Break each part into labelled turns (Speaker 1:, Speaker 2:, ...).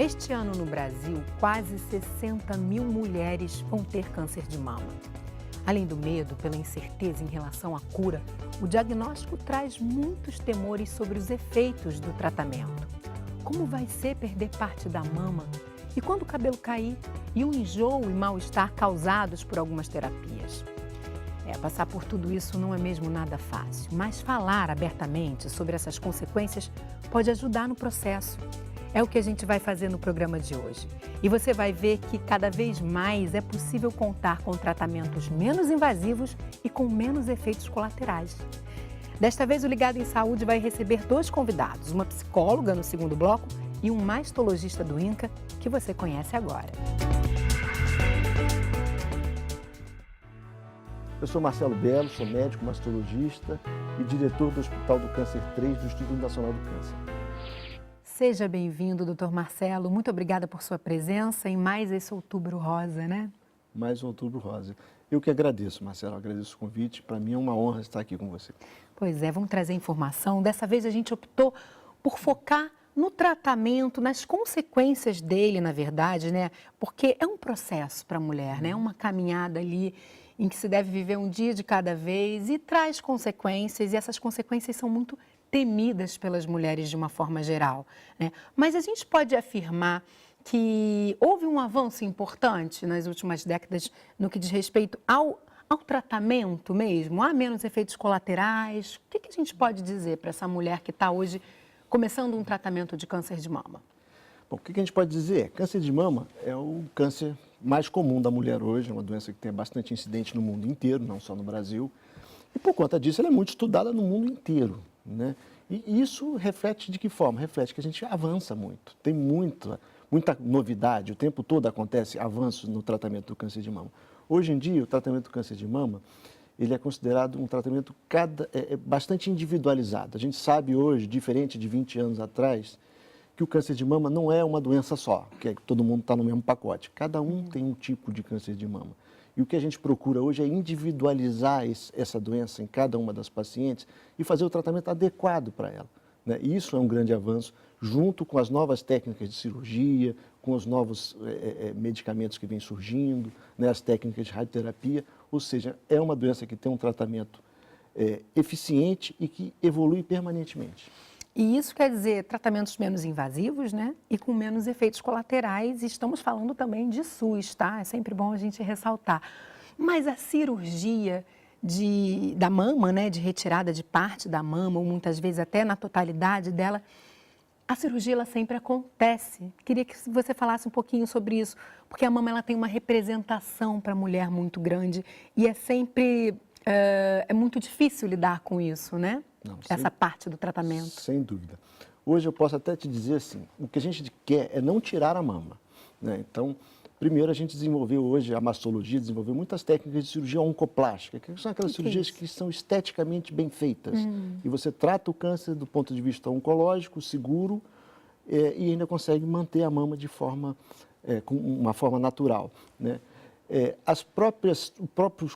Speaker 1: Este ano no Brasil, quase 60 mil mulheres vão ter câncer de mama. Além do medo pela incerteza em relação à cura, o diagnóstico traz muitos temores sobre os efeitos do tratamento. Como vai ser perder parte da mama? E quando o cabelo cair? E o enjoo e mal-estar causados por algumas terapias? Passar por tudo isso não é mesmo nada fácil, mas falar abertamente sobre essas consequências pode ajudar no processo. É o que a gente vai fazer no programa de hoje. E você vai ver que cada vez mais é possível contar com tratamentos menos invasivos e com menos efeitos colaterais. Desta vez, o Ligado em Saúde vai receber 2 convidados, uma psicóloga no segundo bloco e um mastologista do INCA, que você conhece agora.
Speaker 2: Eu sou Marcelo Belo, sou médico mastologista e diretor do Hospital do Câncer 3 do Instituto Nacional do Câncer.
Speaker 1: Seja bem-vindo, doutor Marcelo. Muito obrigada por sua presença em mais esse Outubro Rosa, né?
Speaker 2: Mais um Outubro Rosa. Eu que agradeço, Marcelo, agradeço o convite. Para mim é uma honra estar aqui com você.
Speaker 1: Pois é, vamos trazer informação. Dessa vez a gente optou por focar no tratamento, nas consequências dele, na verdade, né? Porque é um processo para a mulher, né? É uma caminhada ali em que se deve viver um dia de cada vez e traz consequências, e essas consequências são muito temidas pelas mulheres de uma forma geral, né? Mas a gente pode afirmar que houve um avanço importante nas últimas décadas no que diz respeito ao tratamento mesmo? Há menos efeitos colaterais? O que a gente pode dizer para essa mulher que está hoje começando um tratamento de câncer de mama?
Speaker 2: Bom, o que a gente pode dizer? Câncer de mama é o câncer mais comum da mulher hoje, é uma doença que tem bastante incidente no mundo inteiro, não só no Brasil. E por conta disso, ela é muito estudada no mundo inteiro, né? E isso reflete de que forma? Reflete que a gente avança muito, tem muita novidade, o tempo todo acontece avanços no tratamento do câncer de mama. Hoje em dia, o tratamento do câncer de mama, ele é considerado um tratamento bastante individualizado. A gente sabe hoje, diferente de 20 anos atrás, que o câncer de mama não é uma doença só, que todo mundo está no mesmo pacote. Cada um tem um tipo de câncer de mama. E o que a gente procura hoje é individualizar essa doença em cada uma das pacientes e fazer o tratamento adequado para ela, né? E isso é um grande avanço, junto com as novas técnicas de cirurgia, com os novos medicamentos que vêm surgindo, né? As técnicas de radioterapia. Ou seja, é uma doença que tem um tratamento eficiente e que evolui permanentemente.
Speaker 1: E isso quer dizer tratamentos menos invasivos, né? E com menos efeitos colaterais. E estamos falando também de SUS, tá? É sempre bom a gente ressaltar. Mas a cirurgia da mama, né? De retirada de parte da mama, ou muitas vezes até na totalidade dela, a cirurgia ela sempre acontece. Queria que você falasse um pouquinho sobre isso, porque a mama ela tem uma representação para a mulher muito grande e é sempre muito difícil lidar com isso, né?
Speaker 2: Não,
Speaker 1: essa parte do tratamento.
Speaker 2: Sem dúvida. Hoje eu posso até te dizer assim, o que a gente quer é não tirar a mama, né? Então, primeiro a gente desenvolveu hoje, a mastologia desenvolveu muitas técnicas de cirurgia oncoplástica, que são aquelas cirurgias que são esteticamente bem feitas. E você trata o câncer do ponto de vista oncológico, seguro, e ainda consegue manter a mama de forma, com uma forma natural, né?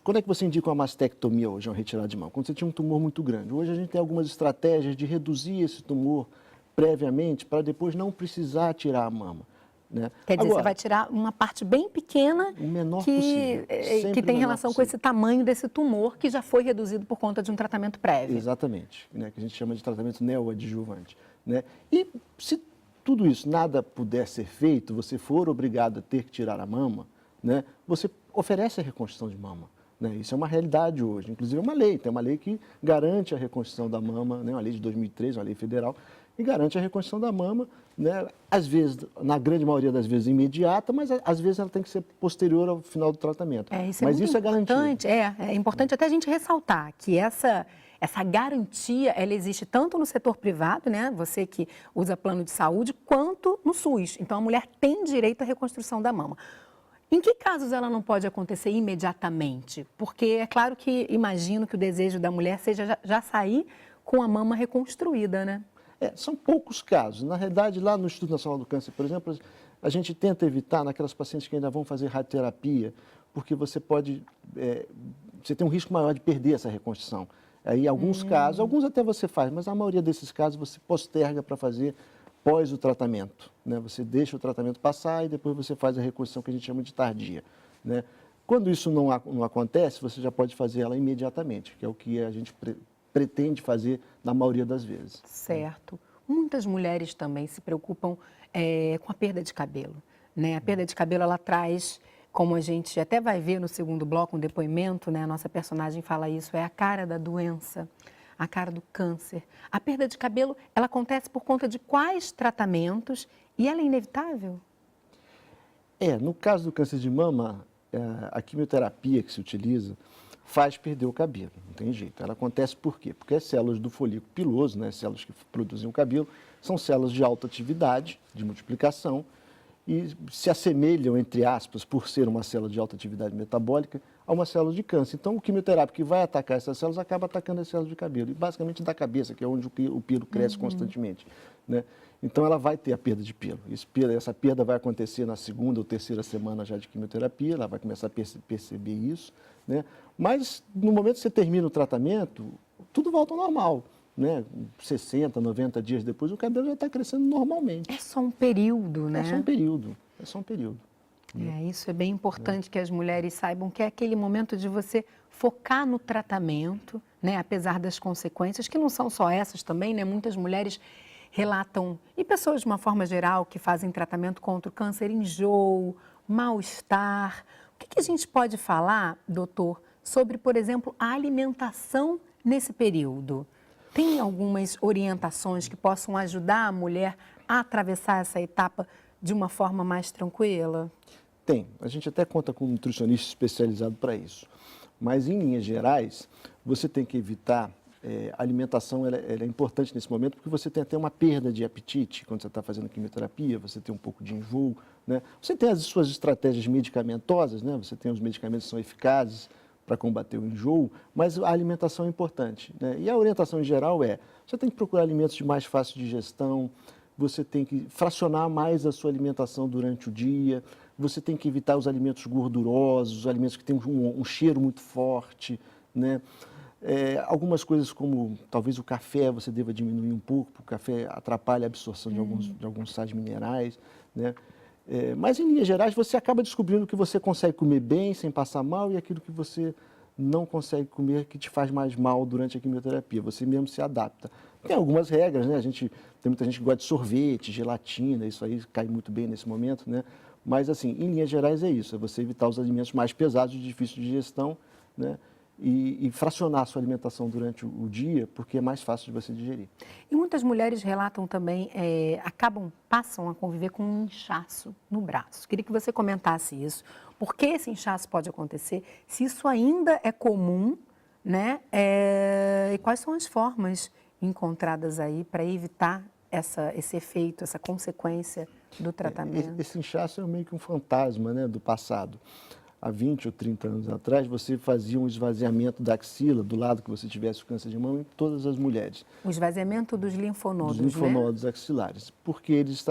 Speaker 2: Quando é que você indica uma mastectomia hoje, uma retirada de mama? Quando você tinha um tumor muito grande. Hoje a gente tem algumas estratégias de reduzir esse tumor previamente para depois não precisar tirar a mama, né?
Speaker 1: Quer dizer, você vai tirar uma parte bem pequena
Speaker 2: o menor possível,
Speaker 1: que tem relação com esse tamanho desse tumor que já foi reduzido por conta de um tratamento prévio.
Speaker 2: Exatamente, né? Que a gente chama de tratamento neoadjuvante, né? E se tudo isso nada puder ser feito, você for obrigado a ter que tirar a mama, né? Você oferece a reconstrução de mama, né? Isso é uma realidade hoje, inclusive é uma lei, tem uma lei que garante a reconstrução da mama, né? Uma lei de 2003, uma lei federal, e garante a reconstrução da mama, né? Às vezes, na grande maioria das vezes imediata, mas às vezes ela tem que ser posterior ao final do tratamento.
Speaker 1: Mas isso é garantido. É importante até a gente ressaltar que essa garantia, ela existe tanto no setor privado, né? Você que usa plano de saúde, quanto no SUS. Então, a mulher tem direito à reconstrução da mama. Em que casos ela não pode acontecer imediatamente? Porque é claro que imagino que o desejo da mulher seja já sair com a mama reconstruída, né?
Speaker 2: São poucos casos. Na realidade, lá no Instituto Nacional do Câncer, por exemplo, a gente tenta evitar naquelas pacientes que ainda vão fazer radioterapia, porque você tem um risco maior de perder essa reconstrução. Aí, em alguns casos, alguns até você faz, mas a maioria desses casos você posterga para fazer pós o tratamento, né? Você deixa o tratamento passar e depois você faz a reconstrução que a gente chama de tardia, né? Quando isso não acontece, você já pode fazer ela imediatamente, que é o que a gente pretende fazer na maioria das vezes.
Speaker 1: Certo. Muitas mulheres também se preocupam com a perda de cabelo, né? A perda de cabelo, ela traz, como a gente até vai ver no segundo bloco, um depoimento, né? A nossa personagem fala isso, é a cara da doença, a cara do câncer. A perda de cabelo, ela acontece por conta de quais tratamentos e ela é inevitável?
Speaker 2: No caso do câncer de mama, a quimioterapia que se utiliza faz perder o cabelo, não tem jeito. Ela acontece por quê? Porque as células do folículo piloso, né, células que produzem o cabelo, são células de alta atividade, de multiplicação, e se assemelham, entre aspas, por ser uma célula de alta atividade metabólica, a uma célula de câncer. Então, o quimioterápico que vai atacar essas células acaba atacando as células de cabelo, e basicamente da cabeça, que é onde o pelo cresce constantemente, né? Então, ela vai ter a perda de pelo. Essa perda vai acontecer na segunda ou terceira semana já de quimioterapia, ela vai começar a perceber isso, né? Mas, no momento que você termina o tratamento, tudo volta ao normal, né? 60, 90 dias depois, o cabelo já está crescendo normalmente.
Speaker 1: É só um período, né?
Speaker 2: É só um período, é só um período.
Speaker 1: Isso é bem importante que as mulheres saibam que é aquele momento de você focar no tratamento, né? Apesar das consequências, que não são só essas também, né? Muitas mulheres relatam, e pessoas de uma forma geral que fazem tratamento contra o câncer, enjoo, mal-estar. O que a gente pode falar, doutor, sobre, por exemplo, a alimentação nesse período? Tem algumas orientações que possam ajudar a mulher a atravessar essa etapa de uma forma mais tranquila?
Speaker 2: Tem. A gente até conta com um nutricionista especializado para isso. Mas, em linhas gerais, você tem que evitar... a alimentação ela é importante nesse momento porque você tem até uma perda de apetite quando você está fazendo quimioterapia, você tem um pouco de enjoo, né? Você tem as suas estratégias medicamentosas, né? Você tem os medicamentos que são eficazes para combater o enjoo, mas a alimentação é importante, né? E a orientação em geral você tem que procurar alimentos de mais fácil digestão, você tem que fracionar mais a sua alimentação durante o dia, você tem que evitar os alimentos gordurosos, os alimentos que têm um cheiro muito forte, né? Algumas coisas como talvez o café você deva diminuir um pouco, porque o café atrapalha a absorção de alguns sais minerais, né? Mas, em linhas gerais, você acaba descobrindo que você consegue comer bem, sem passar mal, e aquilo que você não consegue comer, que te faz mais mal durante a quimioterapia. Você mesmo se adapta. Tem algumas regras, né? Tem muita gente que gosta de sorvete, gelatina, isso aí cai muito bem nesse momento, né? Mas, assim, em linhas gerais é isso, é você evitar os alimentos mais pesados, de difícil digestão, né? E fracionar a sua alimentação durante o dia, porque é mais fácil de você digerir.
Speaker 1: E muitas mulheres relatam também, passam a conviver com um inchaço no braço. Queria que você comentasse isso. Por que esse inchaço pode acontecer? Se isso ainda é comum, né? E quais são as formas encontradas aí para evitar esse efeito, essa consequência do tratamento?
Speaker 2: Esse inchaço é meio que um fantasma, né, do passado. Há 20 ou 30 anos atrás, você fazia um esvaziamento da axila, do lado que você tivesse o câncer de mama, em todas as mulheres.
Speaker 1: O esvaziamento dos linfonodos,
Speaker 2: dos linfonodos, né? Axilares, porque eles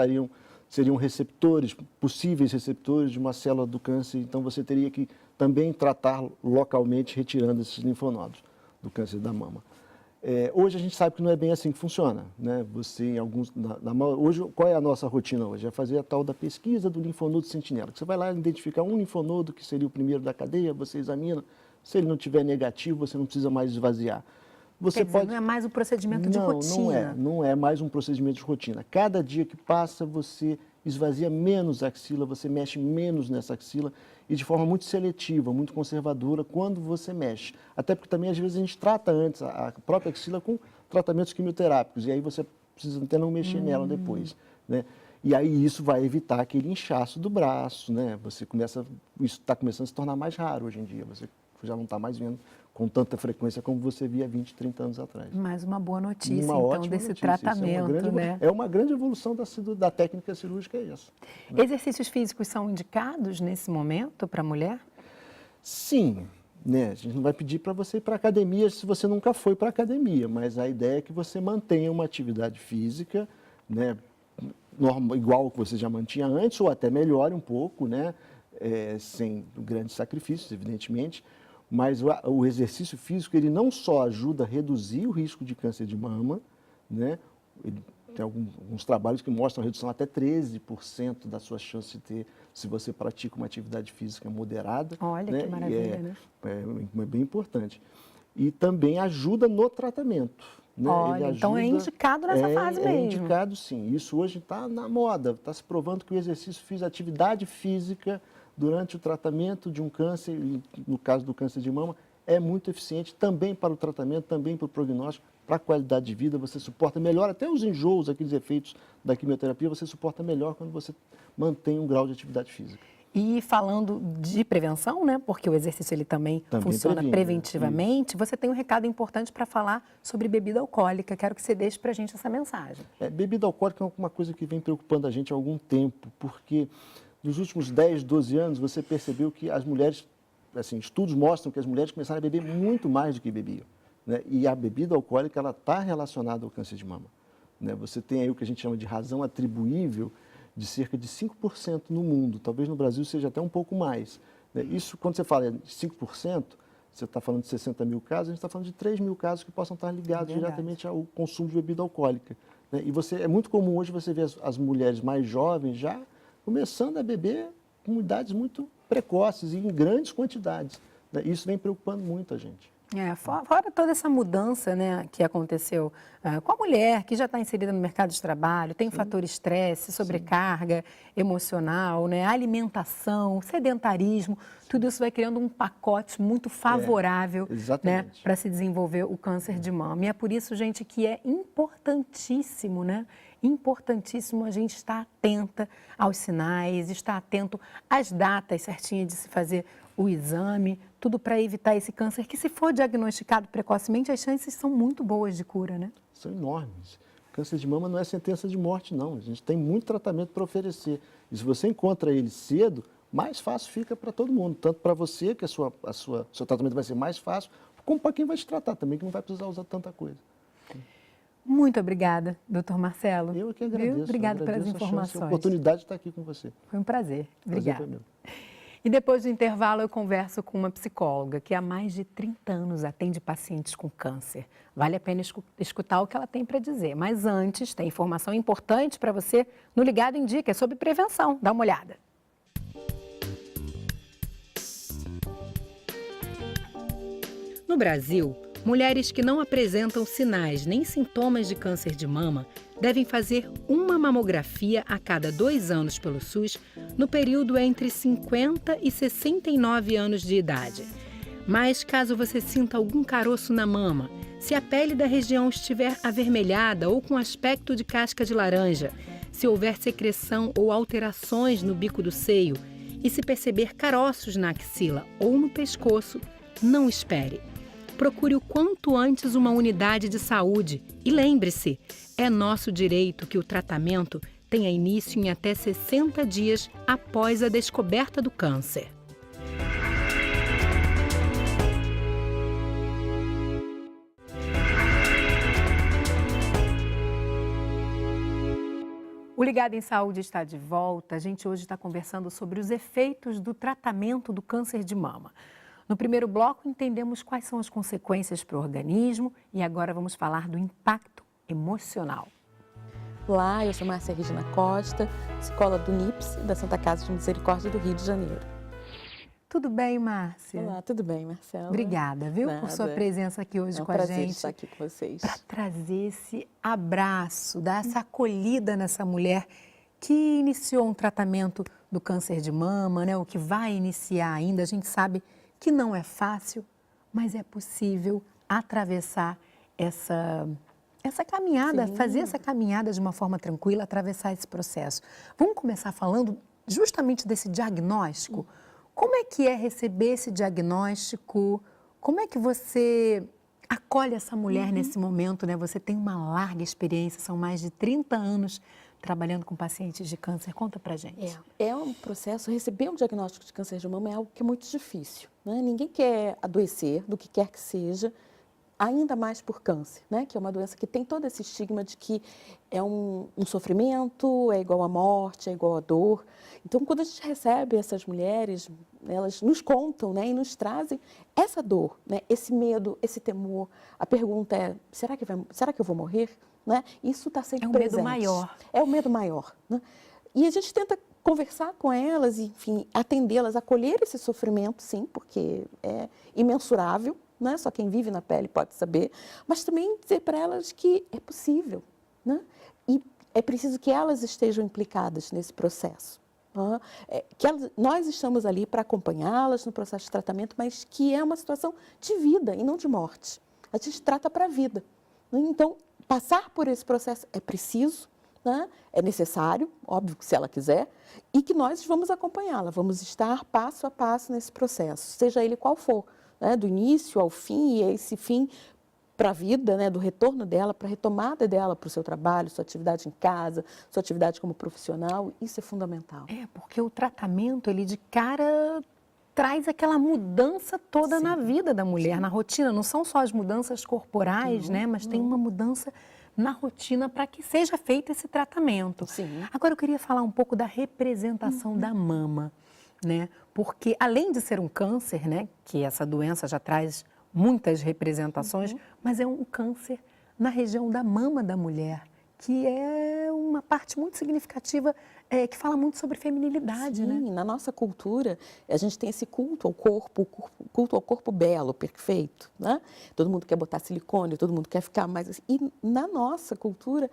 Speaker 2: seriam receptores, possíveis receptores de uma célula do câncer, então você teria que também tratar localmente, retirando esses linfonodos do câncer da mama. Hoje a gente sabe que não é bem assim que funciona, né? Hoje, qual é a nossa rotina hoje? É fazer a tal da pesquisa do linfonodo sentinela, que você vai lá identificar um linfonodo que seria o primeiro da cadeia, você examina, se ele não tiver negativo, você não precisa mais esvaziar.
Speaker 1: Não é mais um procedimento de rotina.
Speaker 2: Não é mais um procedimento de rotina. Cada dia que passa, você esvazia menos a axila, você mexe menos nessa axila e de forma muito seletiva, muito conservadora quando você mexe. Até porque também, às vezes, a gente trata antes a própria axila com tratamentos quimioterápicos e aí você precisa até não mexer nela depois, né? E aí isso vai evitar aquele inchaço do braço, né? Isso está começando a se tornar mais raro hoje em dia, você já não está mais vendo com tanta frequência como você via 20, 30 anos atrás.
Speaker 1: Mais uma boa notícia, então, desse tratamento, né?
Speaker 2: É uma grande evolução da técnica cirúrgica, é isso.
Speaker 1: Né? Exercícios físicos são indicados nesse momento para a mulher?
Speaker 2: Sim, né? A gente não vai pedir para você ir para a academia se você nunca foi para a academia, mas a ideia é que você mantenha uma atividade física, né? Igual que você já mantinha antes, ou até melhore um pouco, né? Sem grandes sacrifícios, evidentemente. Mas o exercício físico, ele não só ajuda a reduzir o risco de câncer de mama, né? Ele tem alguns trabalhos que mostram a redução até 13% da sua chance de ter, se você pratica uma atividade física moderada.
Speaker 1: Olha,
Speaker 2: né?
Speaker 1: que maravilha, né?
Speaker 2: É bem importante. E também ajuda no tratamento. Né?
Speaker 1: Olha, então é indicado nessa fase mesmo.
Speaker 2: É indicado, sim. Isso hoje está na moda. Está se provando que o exercício físico, a atividade física durante o tratamento de um câncer, no caso do câncer de mama, é muito eficiente também para o tratamento, também para o prognóstico, para a qualidade de vida. Você suporta melhor, até os enjoos, aqueles efeitos da quimioterapia, você suporta melhor quando você mantém um grau de atividade física.
Speaker 1: E falando de prevenção, né? Porque o exercício ele também funciona preventivamente, você tem um recado importante para falar sobre bebida alcoólica. Quero que você deixe para a gente essa mensagem.
Speaker 2: Bebida alcoólica é uma coisa que vem preocupando a gente há algum tempo, porque nos últimos 10, 12 anos você percebeu que as mulheres, assim, estudos mostram que as mulheres começaram a beber muito mais do que bebiam. Né? E a bebida alcoólica ela está relacionada ao câncer de mama. Né? Você tem aí o que a gente chama de razão atribuível de cerca de 5% no mundo, talvez no Brasil seja até um pouco mais. Né? Isso, quando você fala de 5%, você está falando de 60 mil casos, a gente está falando de 3 mil casos que possam estar ligados diretamente ao consumo de bebida alcoólica. Né? E é muito comum hoje você ver as mulheres mais jovens já começando a beber com idades muito precoces e em grandes quantidades. Né? Isso vem preocupando muito a gente.
Speaker 1: Fora toda essa mudança, né, que aconteceu com a mulher que já está inserida no mercado de trabalho, tem o fator estresse, sobrecarga emocional, né, alimentação, sedentarismo, tudo isso vai criando um pacote muito favorável, né, para se desenvolver o câncer de mama. E é por isso, gente, que é importantíssimo, né? Importantíssimo a gente estar atenta aos sinais, estar atento às datas certinhas de se fazer o exame, tudo para evitar esse câncer, que se for diagnosticado precocemente, as chances são muito boas de cura, né?
Speaker 2: São enormes. Câncer de mama não é sentença de morte, não. A gente tem muito tratamento para oferecer. E se você encontra ele cedo, mais fácil fica para todo mundo. Tanto para você, que seu tratamento vai ser mais fácil, como para quem vai te tratar também, que não vai precisar usar tanta coisa.
Speaker 1: Muito obrigada, doutor Marcelo.
Speaker 2: Eu que agradeço.
Speaker 1: Obrigada pelas informações.
Speaker 2: A oportunidade de estar aqui com você.
Speaker 1: Foi um prazer. Obrigada.
Speaker 2: Prazer foi meu.
Speaker 1: E depois do intervalo eu converso com uma psicóloga que há mais de 30 anos atende pacientes com câncer. Vale a pena escutar o que ela tem para dizer. Mas antes, tem informação importante para você no Ligado em Dica, é sobre prevenção. Dá uma olhada. No Brasil, mulheres que não apresentam sinais nem sintomas de câncer de mama devem fazer uma mamografia a cada 2 anos pelo SUS no período entre 50 e 69 anos de idade. Mas caso você sinta algum caroço na mama, se a pele da região estiver avermelhada ou com aspecto de casca de laranja, se houver secreção ou alterações no bico do seio e se perceber caroços na axila ou no pescoço, não espere. Procure o quanto antes uma unidade de saúde e lembre-se, é nosso direito que o tratamento tenha início em até 60 dias após a descoberta do câncer. O Ligado em Saúde está de volta. A gente hoje está conversando sobre os efeitos do tratamento do câncer de mama. No primeiro bloco, entendemos quais são as consequências para o organismo e agora vamos falar do impacto emocional.
Speaker 3: Olá, eu sou Márcia Regina Costa, psicóloga do NIPS, da Santa Casa de Misericórdia do Rio de Janeiro.
Speaker 1: Tudo bem, Márcia?
Speaker 3: Olá, tudo bem, Marcela?
Speaker 1: Obrigada, viu, por sua presença aqui hoje com a gente.
Speaker 3: É um prazer estar aqui com vocês.
Speaker 1: Para trazer esse abraço, dar essa acolhida nessa mulher que iniciou um tratamento do câncer de mama, né? O que vai iniciar ainda, a gente sabe que não é fácil, mas é possível atravessar essa caminhada, fazer essa caminhada de uma forma tranquila, atravessar esse processo. Vamos começar falando justamente desse diagnóstico. Como é que é receber esse diagnóstico? Como é que você acolhe essa mulher nesse momento, né? Você tem uma larga experiência, são mais de 30 anos trabalhando com pacientes de câncer. Conta pra gente.
Speaker 3: É um processo, receber um diagnóstico de câncer de mama é algo que é muito difícil, né? Ninguém quer adoecer do que quer que seja ainda mais por câncer, né? Que é uma doença que tem todo esse estigma de que é um sofrimento, é igual à morte, é igual à dor. Então, quando a gente recebe essas mulheres, elas nos contam, né, e nos trazem essa dor, né, esse medo, esse temor. A pergunta é, será que eu vou morrer? Né? Isso está sempre presente.
Speaker 1: É um medo maior.
Speaker 3: É o medo maior. Né? E a gente tenta conversar com elas, enfim, atendê-las, acolher esse sofrimento, sim, porque é imensurável, né? Só quem vive na pele pode saber, mas também dizer para elas que é possível, né? E é preciso que elas estejam implicadas nesse processo. Nós estamos ali para acompanhá-las no processo de tratamento, mas que é uma situação de vida e não de morte. A gente trata para a vida. Né? Então, passar por esse processo é preciso, né? É necessário, óbvio que se ela quiser, e que nós vamos acompanhá-la, vamos estar passo a passo nesse processo, seja ele qual for, né? Do início ao fim, e esse fim para a vida, né? Do retorno dela, para a retomada dela para o seu trabalho, sua atividade em casa, sua atividade como profissional, isso é fundamental.
Speaker 1: É, porque o tratamento, ele de cara traz aquela mudança toda na vida da mulher, na rotina. Não são só as mudanças corporais, né? Mas tem uma mudança na rotina para que seja feito esse tratamento.
Speaker 3: Sim.
Speaker 1: Agora eu queria falar um pouco da representação da mama, né? Porque além de ser um câncer, né? Que essa doença já traz muitas representações, mas é um câncer na região da mama da mulher, que é uma parte muito significativa, que fala muito sobre feminilidade, né?
Speaker 3: Sim, na nossa cultura, a gente tem esse culto ao corpo belo, perfeito, né? Todo mundo quer botar silicone, todo mundo quer ficar mais assim. E na nossa cultura,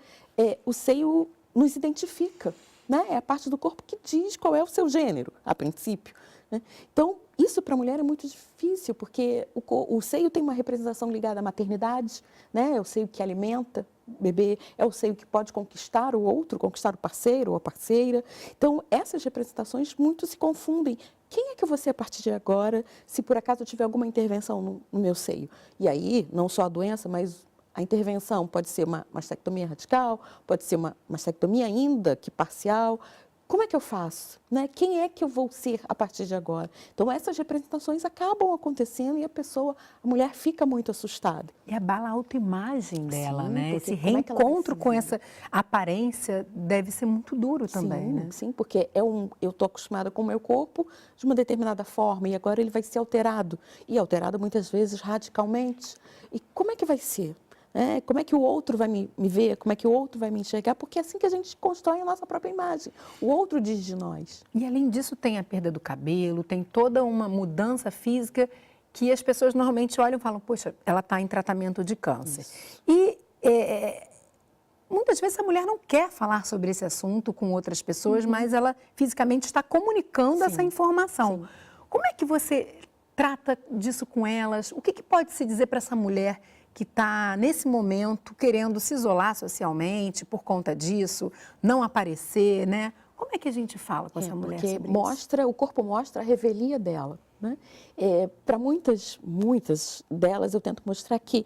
Speaker 3: o seio nos identifica, né? É a parte do corpo que diz qual é o seu gênero, a princípio, né? Então, isso para a mulher é muito difícil, porque o seio tem uma representação ligada à maternidade, né? É o seio que alimenta o bebê, é o seio que pode conquistar o outro, conquistar o parceiro ou a parceira. Então, essas representações muito se confundem. Quem é que eu vou ser a partir de agora, se por acaso eu tiver alguma intervenção no meu seio? E aí, não só a doença, mas a intervenção pode ser uma mastectomia radical, pode ser uma mastectomia ainda que parcial. Como é que eu faço? Né? Quem é que eu vou ser a partir de agora? Então, essas representações acabam acontecendo e a mulher fica muito assustada.
Speaker 1: E abala a autoimagem dela,
Speaker 3: Sim,
Speaker 1: né?
Speaker 3: porque
Speaker 1: Esse
Speaker 3: como é que ela vai
Speaker 1: reencontro
Speaker 3: se
Speaker 1: com
Speaker 3: ver?
Speaker 1: essa aparência deve ser muito duro também,
Speaker 3: Sim,
Speaker 1: né?
Speaker 3: sim, porque eu estou acostumada com o meu corpo de uma determinada forma e agora ele vai ser alterado. E alterado muitas vezes radicalmente. E como é que vai ser? Como é que o outro vai me ver? Como é que o outro vai me enxergar? Porque é assim que a gente constrói a nossa própria imagem. O outro diz de nós.
Speaker 1: E além disso tem a perda do cabelo, tem toda uma mudança física que as pessoas normalmente olham e falam, poxa, ela está em tratamento de câncer.
Speaker 3: Isso.
Speaker 1: E muitas vezes a mulher não quer falar sobre esse assunto com outras pessoas, mas ela fisicamente está comunicando essa informação.
Speaker 3: Sim.
Speaker 1: Como é que você trata disso com elas? O que pode se dizer para essa mulher que está, nesse momento, querendo se isolar socialmente por conta disso, não aparecer, né? Como é que a gente fala com essa mulher sobre
Speaker 3: isso? O corpo mostra a revelia dela, né? Para muitas delas, eu tento mostrar que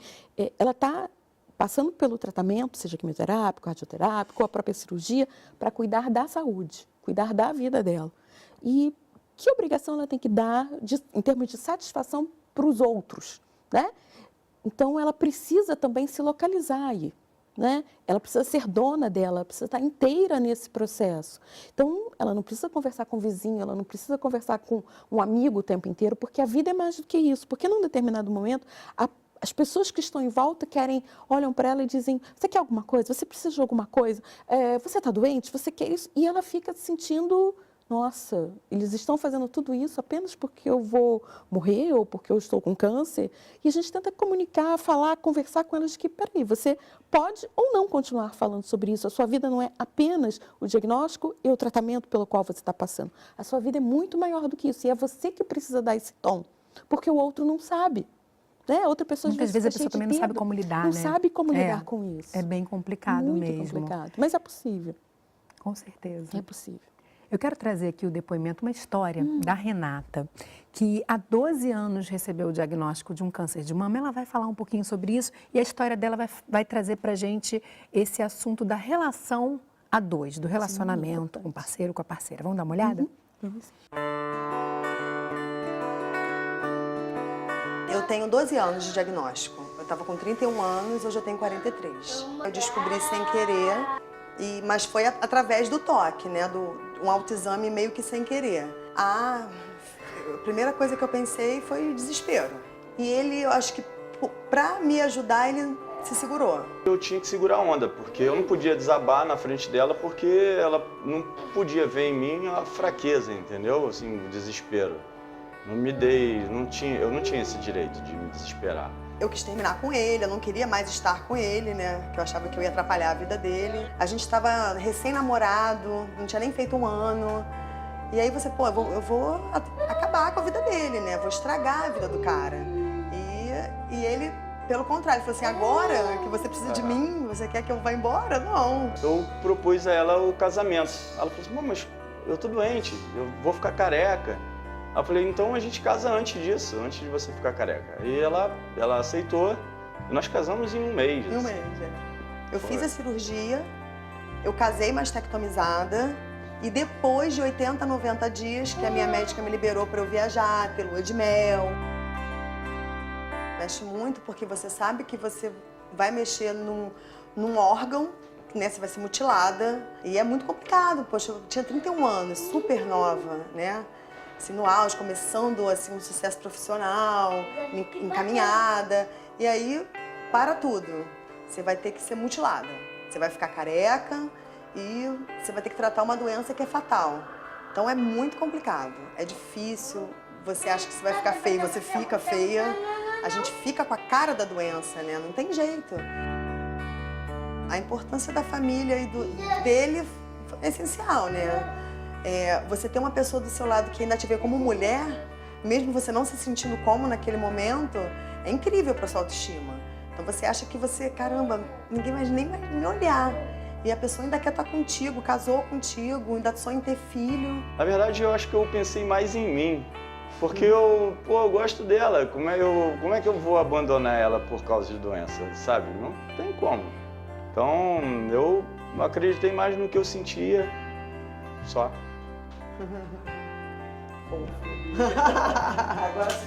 Speaker 3: ela está passando pelo tratamento, seja quimioterápico, radioterápico, ou a própria cirurgia, para cuidar da saúde, cuidar da vida dela. E que obrigação ela tem que dar em termos de satisfação para os outros, né? Então, ela precisa também se localizar aí, né? Ela precisa ser dona dela, ela precisa estar inteira nesse processo. Então, ela não precisa conversar com o vizinho, ela não precisa conversar com um amigo o tempo inteiro, porque a vida é mais do que isso. Porque num determinado momento, as pessoas que estão em volta olham para ela e dizem, você quer alguma coisa? Você precisa de alguma coisa? Você está doente? Você quer isso? E ela fica se sentindo... Nossa, eles estão fazendo tudo isso apenas porque eu vou morrer ou porque eu estou com câncer? E a gente tenta comunicar, falar, conversar com elas de que, peraí, você pode ou não continuar falando sobre isso. A sua vida não é apenas o diagnóstico e o tratamento pelo qual você está passando. A sua vida é muito maior do que isso. E é você que precisa dar esse tom, porque o outro não sabe. Outra pessoa,
Speaker 1: muitas vezes a pessoa também não sabe como lidar,
Speaker 3: não
Speaker 1: né?
Speaker 3: sabe como lidar com isso.
Speaker 1: É bem complicado
Speaker 3: muito
Speaker 1: mesmo.
Speaker 3: Muito complicado, mas é possível.
Speaker 1: Com certeza.
Speaker 3: É possível.
Speaker 1: Eu quero trazer aqui o depoimento, uma história da Renata, que há 12 anos recebeu o diagnóstico de um câncer de mama. Ela vai falar um pouquinho sobre isso e a história dela vai trazer para a gente esse assunto da relação a dois, do relacionamento com o parceiro, com a parceira. Vamos dar uma olhada?
Speaker 4: Eu tenho 12 anos de diagnóstico. Eu estava com 31 anos, hoje eu tenho 43. Eu descobri sem querer, mas foi através do toque, né? Um autoexame meio que sem querer. A primeira coisa que eu pensei foi desespero. E ele, eu acho que para me ajudar, ele se segurou.
Speaker 5: Eu tinha que segurar a onda, porque eu não podia desabar na frente dela, porque ela não podia ver em mim a fraqueza, entendeu? Assim, o desespero. Eu não tinha esse direito de me desesperar.
Speaker 4: Eu quis terminar com ele, eu não queria mais estar com ele, né? Que eu achava que eu ia atrapalhar a vida dele. A gente estava recém-namorado, não tinha nem feito um ano. E aí você, pô, eu vou acabar com a vida dele, né? Vou estragar a vida do cara. E ele, pelo contrário, falou assim, agora que você precisa de mim, você quer que eu vá embora? Não.
Speaker 5: Eu propus a ela o casamento. Ela falou assim, mas eu tô doente, eu vou ficar careca. Eu falei, então a gente casa antes disso, antes de você ficar careca. E ela aceitou e nós casamos em um mês.
Speaker 4: Em um mês, é. Eu fiz a cirurgia, eu casei mastectomizada e depois de 80, 90 dias que a minha médica me liberou para eu viajar, ter lua de mel. Mexe muito porque você sabe que você vai mexer num órgão, né? Você vai ser mutilada e é muito complicado. Poxa, eu tinha 31 anos, super nova, né? Assim, no auge, começando assim, um sucesso profissional, encaminhada. E aí, para tudo. Você vai ter que ser mutilada. Você vai ficar careca e você vai ter que tratar uma doença que é fatal. Então é muito complicado, é difícil. Você acha que você vai ficar feia, você fica feia. A gente fica com a cara da doença, né? Não tem jeito. A importância da família e dele é essencial, né? Você ter uma pessoa do seu lado que ainda te vê como mulher, mesmo você não se sentindo como naquele momento, é incrível para sua autoestima. Então você acha que você, caramba, ninguém mais nem vai me olhar. E a pessoa ainda quer estar contigo, casou contigo, ainda sonha em ter filho.
Speaker 5: Na verdade, eu acho que eu pensei mais em mim. Porque eu gosto dela. Como é que eu vou abandonar ela por causa de doença, sabe? Não tem como. Então, eu acreditei mais no que eu sentia, só.
Speaker 4: Agora sim.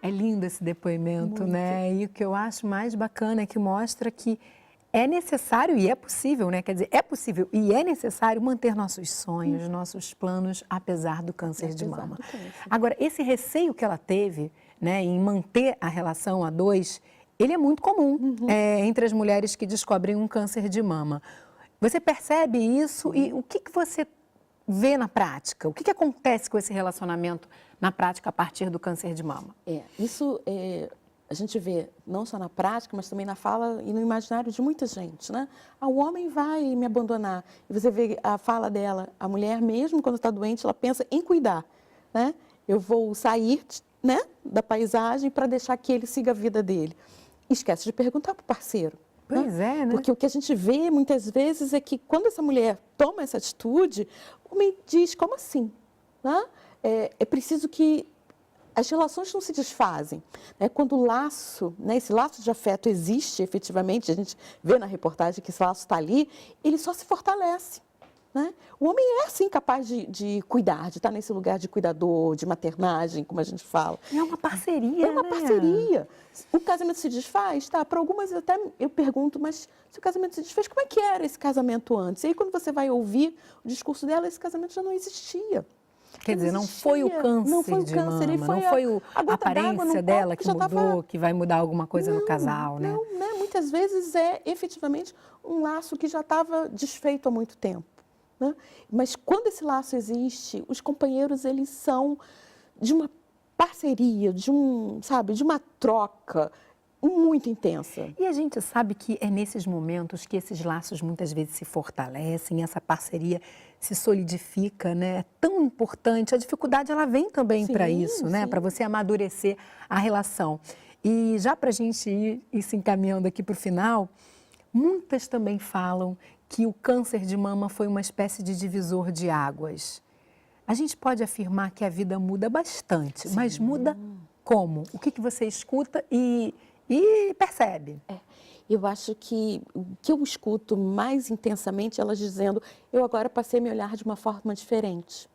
Speaker 1: É lindo esse depoimento,
Speaker 3: Muito.
Speaker 1: né? E o que eu acho mais bacana é que mostra que é necessário e é possível, né? Quer dizer, é possível e é necessário manter nossos sonhos, nossos planos, apesar do câncer de mama. Agora, esse receio que ela teve, né, em manter a relação a dois, ele é muito comum entre as mulheres que descobrem um câncer de mama. Você percebe isso e o que você vê na prática? O que acontece com esse relacionamento na prática a partir do câncer de mama?
Speaker 3: Isso a gente vê não só na prática, mas também na fala e no imaginário de muita gente, né? O homem vai me abandonar. E você vê a fala dela, a mulher mesmo quando está doente, ela pensa em cuidar, né? Eu vou sair, né, da paisagem para deixar que ele siga a vida dele. Esquece de perguntar para o parceiro.
Speaker 1: Pois é, né?
Speaker 3: Porque o que a gente vê muitas vezes é que quando essa mulher toma essa atitude, o homem diz, como assim? Né? É preciso que as relações não se desfazem. Né? Quando o laço, né, esse laço de afeto existe efetivamente, a gente vê na reportagem que esse laço está ali, ele só se fortalece. Né? O homem é, sim, capaz de cuidar, de estar nesse lugar de cuidador, de maternagem, como a gente fala.
Speaker 1: É uma parceria,
Speaker 3: É uma parceria. O casamento se desfaz, tá? Para algumas até eu pergunto, mas se o casamento se desfez, como é que era esse casamento antes? E aí quando você vai ouvir o discurso dela, esse casamento já não existia.
Speaker 1: Quer dizer, não foi o câncer de mama, não foi a aparência dela que mudou, que vai mudar alguma coisa no casal, né?
Speaker 3: Não, né? Muitas vezes é efetivamente um laço que já estava desfeito há muito tempo. Né? Mas quando esse laço existe, os companheiros, eles são de uma parceria, de uma troca muito intensa.
Speaker 1: E a gente sabe que é nesses momentos que esses laços muitas vezes se fortalecem, essa parceria se solidifica, né? É tão importante. A dificuldade, ela vem também para isso, né? Para você amadurecer a relação. E já para a gente ir se encaminhando aqui para o final, muitas também falam que o câncer de mama foi uma espécie de divisor de águas. A gente pode afirmar que a vida muda bastante, mas muda como? O que você escuta e percebe?
Speaker 3: eu acho que o que eu escuto mais intensamente, elas dizendo, eu agora passei a me olhar de uma forma diferente.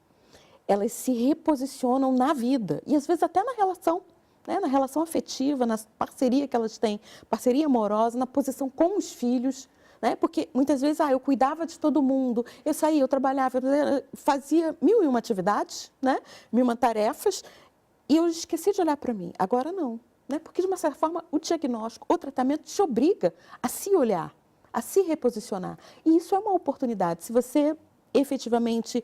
Speaker 3: Elas se reposicionam na vida e às vezes até na relação, né? Na relação afetiva, na parceria que elas têm, parceria amorosa, na posição com os filhos, né? Porque muitas vezes eu cuidava de todo mundo, eu saía, eu trabalhava, eu fazia 1001 atividades, né? 1001 tarefas e eu esqueci de olhar para mim. Agora não, né? Porque de uma certa forma o diagnóstico, o tratamento te obriga a se olhar, a se reposicionar. E isso é uma oportunidade. Se você efetivamente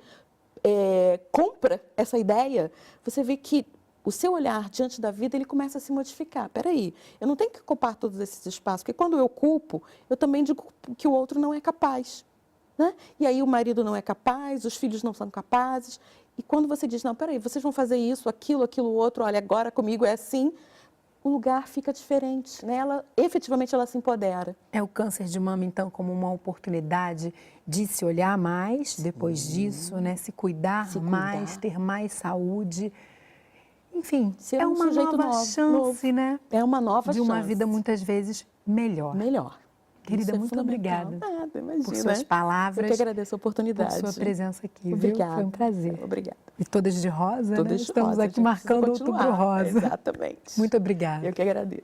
Speaker 3: compra essa ideia, você vê que o seu olhar diante da vida, ele começa a se modificar. Peraí, eu não tenho que ocupar todos esses espaços, porque quando eu culpo, eu também digo que o outro não é capaz, né? E aí o marido não é capaz, os filhos não são capazes. E quando você diz, não, peraí, vocês vão fazer isso, aquilo, outro, olha, agora comigo é assim, o lugar fica diferente, né? Efetivamente, ela se empodera.
Speaker 1: É o câncer de mama, então, como uma oportunidade de se olhar mais depois disso, né? Se cuidar mais, ter mais saúde. Enfim, é uma nova chance, né?
Speaker 3: É uma nova chance.
Speaker 1: De uma vida, muitas vezes, melhor.
Speaker 3: Melhor.
Speaker 1: Querida, muito obrigada.
Speaker 3: Nada, imagina.
Speaker 1: Por suas palavras.
Speaker 3: Eu que agradeço a oportunidade.
Speaker 1: Por sua presença aqui,
Speaker 3: Obrigada.
Speaker 1: Viu? Foi um prazer.
Speaker 3: Obrigada.
Speaker 1: E todas de rosa,
Speaker 3: todas
Speaker 1: né?
Speaker 3: de
Speaker 1: Estamos
Speaker 3: rosa,
Speaker 1: aqui marcando Outubro Rosa.
Speaker 3: Exatamente.
Speaker 1: Muito obrigada.
Speaker 3: Eu que agradeço.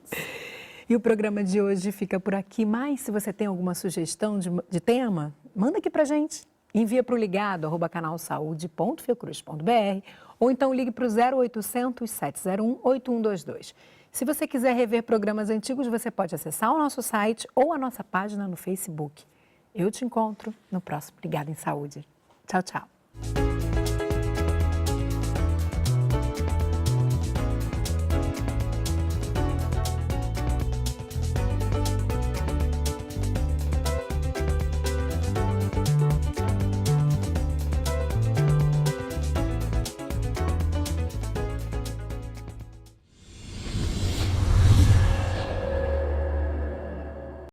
Speaker 1: E o programa de hoje fica por aqui. Mas se você tem alguma sugestão de tema, manda aqui pra gente. Envia para o ligado, @canalsaude.fiocruz.br ou então ligue para o 0800 701 8122. Se você quiser rever programas antigos, você pode acessar o nosso site ou a nossa página no Facebook. Eu te encontro no próximo Ligado em Saúde. Tchau, tchau.